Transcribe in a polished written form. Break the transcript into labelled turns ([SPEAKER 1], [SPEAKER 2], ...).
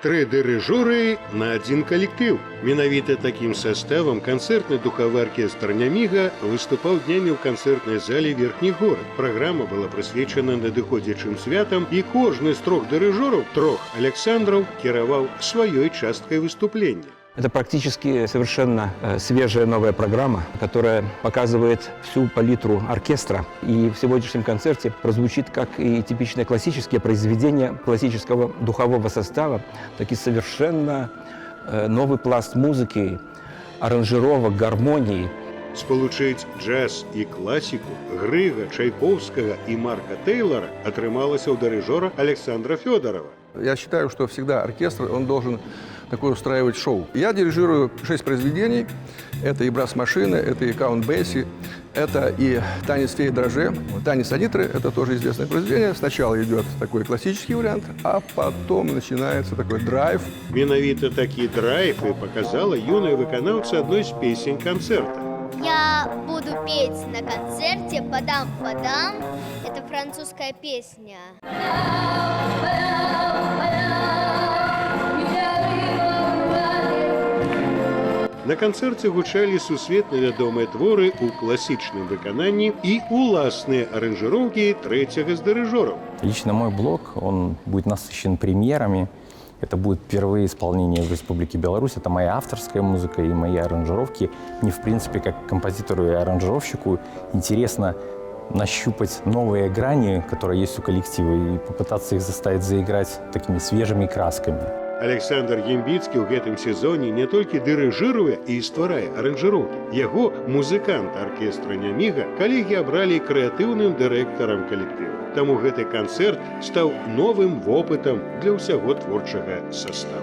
[SPEAKER 1] 3 дырыжуры на 1 калектыў. Менавіта такім составам канцэртны духавы аркестр «Няміга» выступаў днямі ў канцэртнай зале «Верхні горад». Праграма была прысвечана надыходзячым святам, і кожны з 3 дырыжораў, 3 Александраў, кіраваў сваёй часткай выступлення.
[SPEAKER 2] Это практически совершенно свежая новая программа, которая показывает всю палитру оркестра. И в сегодняшнем концерте прозвучит как и типичные классические произведения классического духового состава, так и совершенно новый пласт музыки, аранжировок, гармонии.
[SPEAKER 1] Спалучыць джаз і класіку Грыга, Чайковскага і Марка Тейлора атрымалася ў дырыжора Александра Фёдорова.
[SPEAKER 3] Я считаю, что всегда оркестр, он должен такое устраивать шоу. Я дирижирую 6 произведений. Это и брас-машины, это и каунт-бейси, это и танец феи драже. Танец Анитры – это тоже известное произведение. Сначала идет такой классический вариант, а потом начинается такой драйв.
[SPEAKER 1] Менавіта такі драйв і показала юная выканаўца адной з песень канцэрта.
[SPEAKER 4] Я буду петь на концерте «Падам-падам». Это французская песня.
[SPEAKER 1] На канцэрце гучалі сусветна вядомыя творы ў класічным выкананні і уласныя аранжыроўкі 3-го з дырыжораў.
[SPEAKER 5] Лично мой блог, он будет насыщен премьерами. Это будет впервые исполнение в Республике Беларусь. Это моя авторская музыка и мои аранжировки. Мне, в принципе, как композитору и аранжировщику, интересно нащупать новые грани, которые есть у коллектива, и попытаться их заставить заиграть такими свежими красками.
[SPEAKER 1] Александр Ембіцкі ў гэтым сезоне не толькі дырыжыруе і стварае аранжыроўкі. Яго, музыкант аркестра «Няміга», калегі абралі крэатыўным дырэктарам калектыва. Таму гэты канцэрт стаў новым вопытам для ўсяго творчага састава.